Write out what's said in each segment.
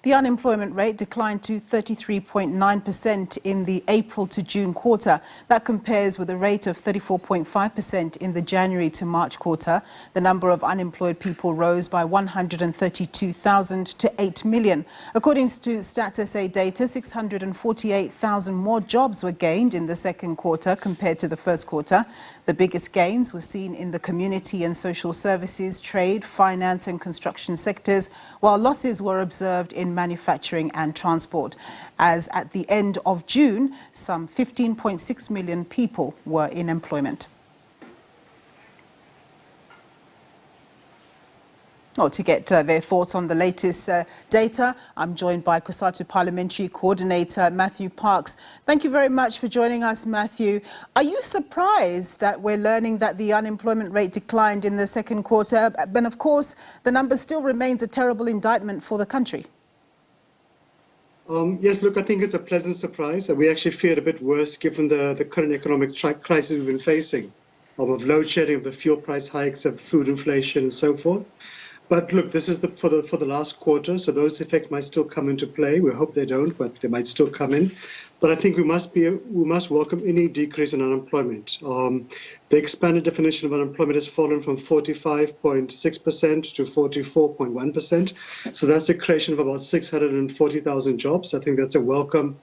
The unemployment rate declined to 33.9% in the April to June quarter. That compares with a rate of 34.5% in the January to March quarter. The number of unemployed people rose by 132,000 to 8 million. According to Stats SA data, 648,000 more jobs were gained in the second quarter compared to the first quarter. The biggest gains were seen in the community and social services, trade, finance and construction sectors, while losses were observed in manufacturing and transport. As at the end of June, some 15.6 million people were in employment. Well, to get their thoughts on the latest data, I'm joined by Cosatu Parliamentary Coordinator Matthew Parks. Thank you very much for joining us, Matthew. Are you surprised that we're learning that the unemployment rate declined in the second quarter? But of course, the number still remains a terrible indictment for the country. Yes, look, I think it's a pleasant surprise. We actually feared a bit worse given the current economic crisis we've been facing, of load shedding, of the fuel price hikes, of food inflation and so forth. But look, this is for the last quarter, so those effects might still come into play. We hope they don't, but they might still come in. But I think we must welcome any decrease in unemployment. The expanded definition of unemployment has fallen from 45.6% to 44.1%. So that's a creation of about 640,000 jobs. I think that's a welcome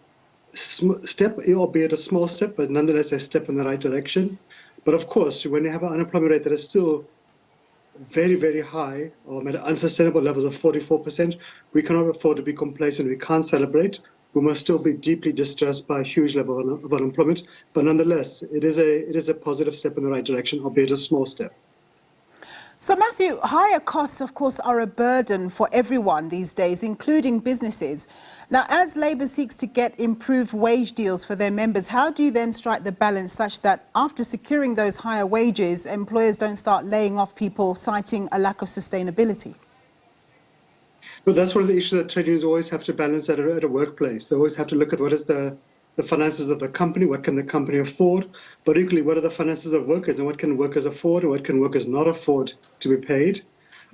step, albeit a small step, but nonetheless a step in the right direction. But of course, when you have an unemployment rate that is still very, very high, at unsustainable levels of 44%, we cannot afford to be complacent. We can't celebrate. We must still be deeply distressed by a huge level of unemployment. But nonetheless, it is a positive step in the right direction, albeit a small step. So, Matthew, higher costs, of course, are a burden for everyone these days, including businesses. Now, as Labour seeks to get improved wage deals for their members, how do you then strike the balance such that after securing those higher wages, employers don't start laying off people, citing a lack of sustainability? Well, that's one of the issues that trade unions always have to balance at a workplace. They always have to look at what is the finances of the company, what can the company afford, but equally what are the finances of workers and what can workers afford and what can workers not afford to be paid.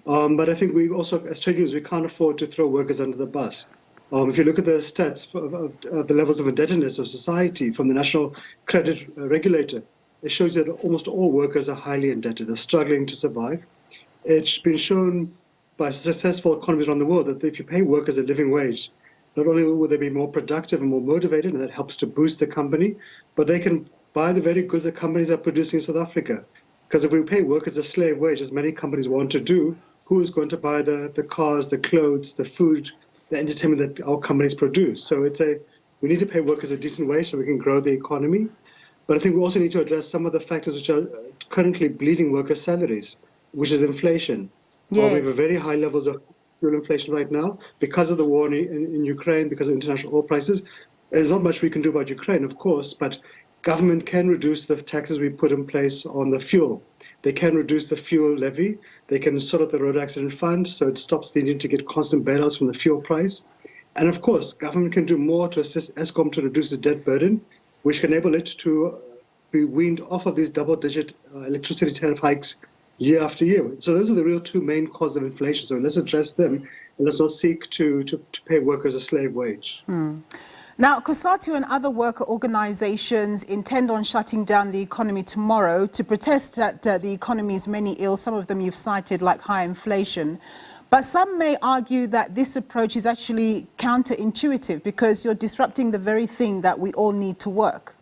But I think we also, as trade unions, we can't afford to throw workers under the bus. If you look at the stats of the levels of indebtedness of society from the National Credit Regulator, it shows that almost all workers are highly indebted. They're struggling to survive. It's been shown by successful economies around the world that if you pay workers a living wage, not only will they be more productive and more motivated, and that helps to boost the company, but they can buy the very goods that companies are producing in South Africa. Because if we pay workers a slave wage, as many companies want to do, who is going to buy the cars, the clothes, the food, the entertainment that our companies produce? So we need to pay workers a decent wage so we can grow the economy. But I think we also need to address some of the factors which are currently bleeding workers' salaries, which is inflation. Yes. We have very high levels of fuel inflation right now because of the war in Ukraine, because of international oil prices. There's not much we can do about Ukraine, of course, but government can reduce the taxes we put in place on the fuel. They can reduce the fuel levy. They can sort out the road accident fund so it stops the need to get constant bailouts from the fuel price. And of course, government can do more to assist Eskom to reduce the debt burden, which can enable it to be weaned off of these double-digit electricity tariff hikes year after year. So those are the real two main causes of inflation. So let's address them and let's not seek to pay workers a slave wage. Now, Cosatu and other worker organisations intend on shutting down the economy tomorrow to protest that the economy is many ills, some of them you've cited like high inflation. But some may argue that this approach is actually counterintuitive because you're disrupting the very thing that we all need to work.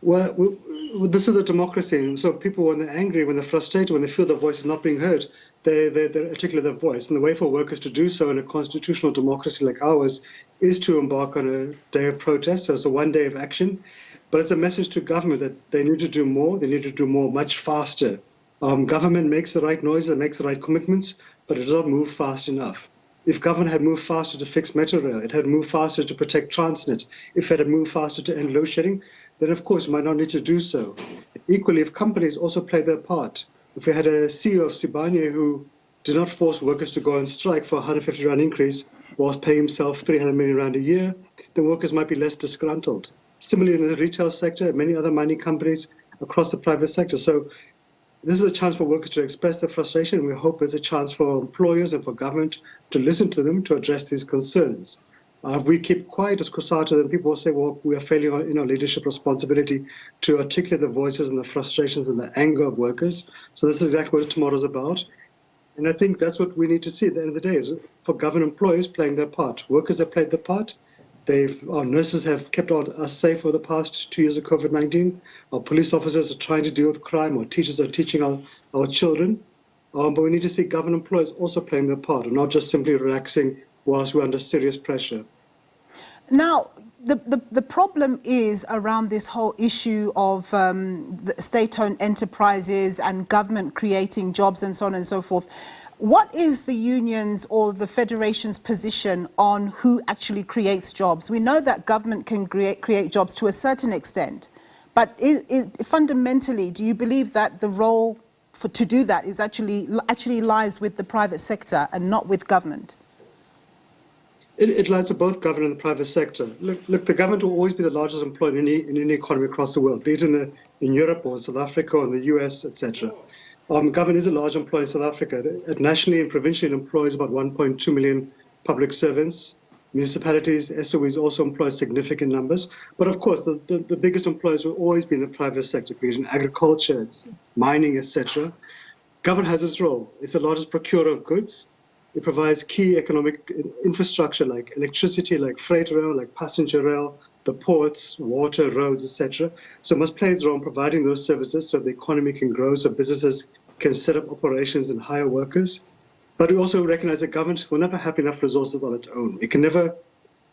Well, this is a democracy. So people, when they're angry, when they're frustrated, when they feel their voice is not being heard, they articulate their voice. And the way for workers to do so in a constitutional democracy like ours is to embark on a day of protest. So it's a one day of action. But it's a message to government that they need to do more. They need to do more much faster. Government makes the right noises, it makes the right commitments, but it does not move fast enough. If government had moved faster to fix Metro Rail, it had moved faster to protect Transnet, if it had moved faster to end load shedding, then of course it might not need to do so. Equally, if companies also play their part, if we had a CEO of Sibanye who did not force workers to go on strike for a 150 rand increase whilst paying himself 300 million rand a year, then workers might be less disgruntled. Similarly, in the retail sector, many other mining companies across the private sector. So This is a chance for workers to express their frustration. We hope it's a chance for employers and for government to listen to them to address these concerns. If we keep quiet as Cosatu, then people will say, well, we are failing in our leadership responsibility to articulate the voices and the frustrations and the anger of workers. So this is exactly what tomorrow is about. And I think that's what we need to see at the end of the day, is for government employees playing their part. Workers have played their part. Our nurses have kept us safe for the past 2 years of COVID-19. Our police officers are trying to deal with crime. Our teachers are teaching our children. But we need to see government employees also playing their part and not just simply relaxing whilst we're under serious pressure. Now, the problem is around this whole issue of the state-owned enterprises and government creating jobs and so on and so forth. What is the union's or the federation's position on who actually creates jobs? We know that government can create jobs to a certain extent, but fundamentally, do you believe that the role to do that is actually lies with the private sector and not with government? It lies with both government and the private sector. Look, the government will always be the largest employer in any economy across the world, be it in Europe or South Africa or in the US, etc. Government is a large employer in South Africa. Nationally and provincially, it employs about 1.2 million public servants. Municipalities, SOEs also employ significant numbers. But of course, the biggest employers will always be in the private sector, be it in agriculture, it's mining, etc. Government has its role. It's the largest procurer of goods. It provides key economic infrastructure like electricity, like freight rail, like passenger rail, the ports, water, roads, etc. So it must play its role in providing those services so the economy can grow, so businesses can set up operations and hire workers. But we also recognize that government will never have enough resources on its own. It can never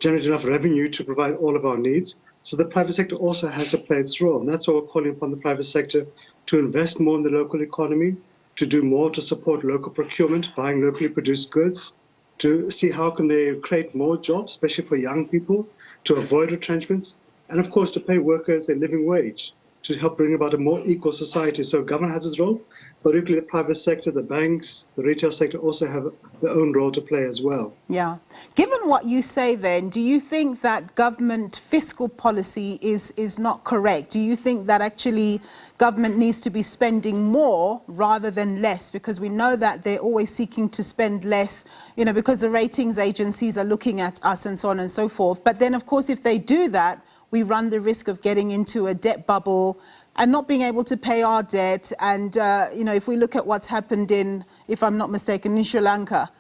generate enough revenue to provide all of our needs. So the private sector also has to play its role. And that's why we're calling upon the private sector to invest more in the local economy, to do more to support local procurement, buying locally produced goods, to see how can they create more jobs, especially for young people, to avoid retrenchments, and of course to pay workers a living wage to help bring about a more equal society. So government has its role, but equally the private sector, the banks, the retail sector also have their own role to play as well. Yeah. Given what you say then, do you think that government fiscal policy is not correct? Do you think that actually government needs to be spending more rather than less? Because we know that they're always seeking to spend less, you know, because the ratings agencies are looking at us and so on and so forth. But then, of course, if they do that, we run the risk of getting into a debt bubble and not being able to pay our debt. And, you know, if we look at what's happened in, if I'm not mistaken, in Sri Lanka,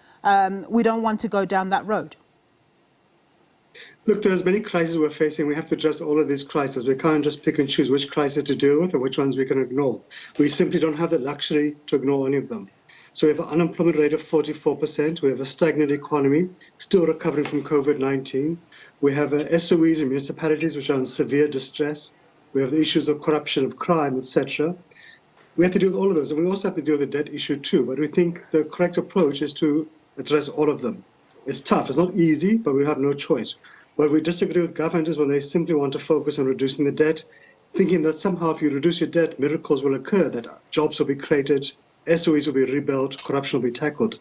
we don't want to go down that road. Look, there's many crises we're facing. We have to address all of these crises. We can't just pick and choose which crisis to deal with and which ones we can ignore. We simply don't have the luxury to ignore any of them. So we have an unemployment rate of 44%. We have a stagnant economy, still recovering from COVID-19. We have SOEs and municipalities which are in severe distress. We have the issues of corruption, of crime, etc. We have to deal with all of those. And we also have to deal with the debt issue too. But we think the correct approach is to address all of them. It's tough. It's not easy, but we have no choice. Where we disagree with government is when they simply want to focus on reducing the debt, thinking that somehow if you reduce your debt, miracles will occur, that jobs will be created, SOEs will be rebuilt, corruption will be tackled.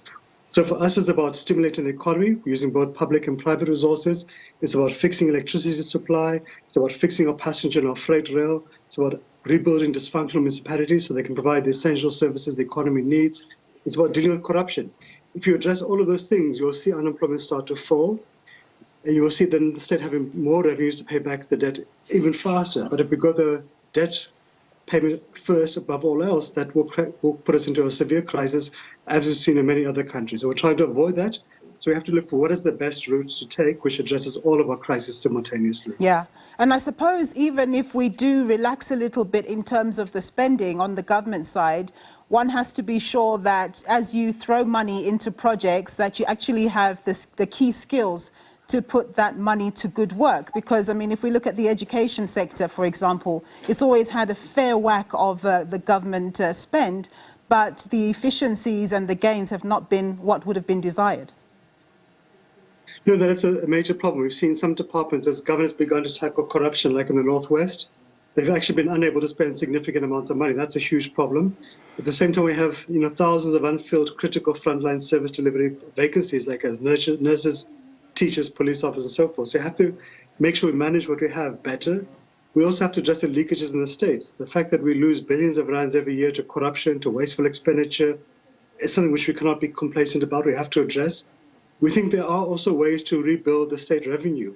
So for us, it's about stimulating the economy using both public and private resources. It's about fixing electricity supply. It's about fixing our passenger and our freight rail. It's about rebuilding dysfunctional municipalities so they can provide the essential services the economy needs. It's about dealing with corruption. If you address all of those things, you'll see unemployment start to fall. And you will see then the state having more revenues to pay back the debt even faster. But if we go the debt payment first above all else, that will put us into a severe crisis, as we've seen in many other countries. So we're trying to avoid that. So we have to look for what is the best route to take, which addresses all of our crises simultaneously. Yeah. And I suppose even if we do relax a little bit in terms of the spending on the government side, one has to be sure that as you throw money into projects, that you actually have the key skills to put that money to good work. Because, I mean, if we look at the education sector, for example, it's always had a fair whack of the government spend, but the efficiencies and the gains have not been what would have been desired. No, that's a major problem. We've seen some departments, as governments begun to tackle corruption, like in the Northwest, they've actually been unable to spend significant amounts of money. That's a huge problem. At the same time, we have thousands of unfilled critical frontline service delivery vacancies, like as nurses, teachers, police officers, and so forth. So you have to make sure we manage what we have better. We also have to address the leakages in the states. The fact that we lose billions of rands every year to corruption, to wasteful expenditure, is something which we cannot be complacent about. We have to address. We think there are also ways to rebuild the state revenue.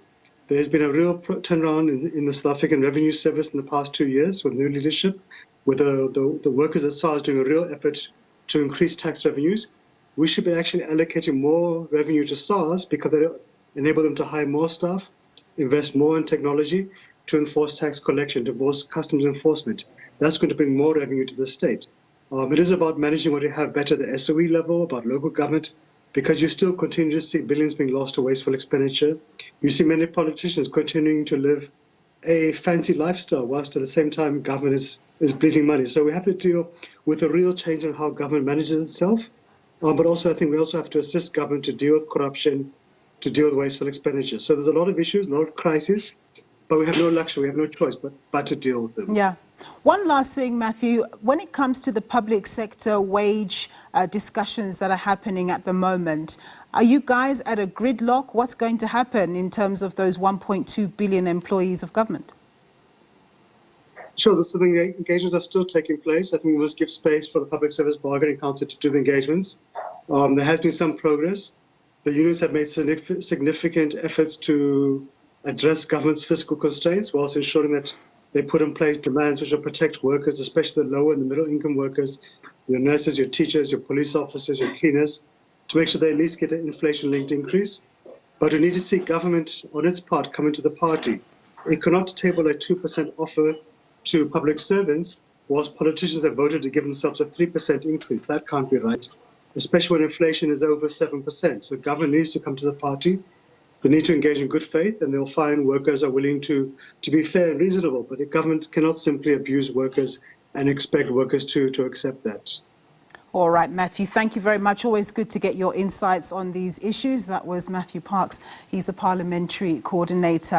There's been a real turnaround in the South African Revenue Service in the past 2 years with new leadership, with the workers at SARS doing a real effort to increase tax revenues. We should be actually allocating more revenue to SARS because they enable them to hire more staff, invest more in technology to enforce tax collection, to enforce customs enforcement. That's going to bring more revenue to the state. It is about managing what you have better at the SOE level, about local government, because you still continue to see billions being lost to wasteful expenditure. You see many politicians continuing to live a fancy lifestyle whilst at the same time government is bleeding money. So we have to deal with a real change in how government manages itself. But also I think we also have to assist government to deal with corruption, to deal with wasteful expenditure. So there's a lot of issues, a lot of crises, but we have no luxury, we have no choice but to deal with them. Yeah. One last thing, Matthew, when it comes to the public sector wage discussions that are happening at the moment, are you guys at a gridlock? What's going to happen in terms of those 1.2 billion employees of government? Sure, so the engagements are still taking place. I think we must give space for the Public Service Bargaining Council to do the engagements. There has been some progress. The unions have made significant efforts to address government's fiscal constraints whilst ensuring that they put in place demands which will protect workers, especially the lower and the middle income workers, your nurses, your teachers, your police officers, your cleaners, to make sure they at least get an inflation-linked increase. But we need to see government, on its part, come into the party. It cannot table a 2% offer to public servants whilst politicians have voted to give themselves a 3% increase. That can't be right, especially when inflation is over 7%. So government needs to come to the party. They need to engage in good faith, and they'll find workers are willing to be fair and reasonable. But the government cannot simply abuse workers and expect workers to accept that. All right, Matthew, thank you very much. Always good to get your insights on these issues. That was Matthew Parks. He's the parliamentary coordinator.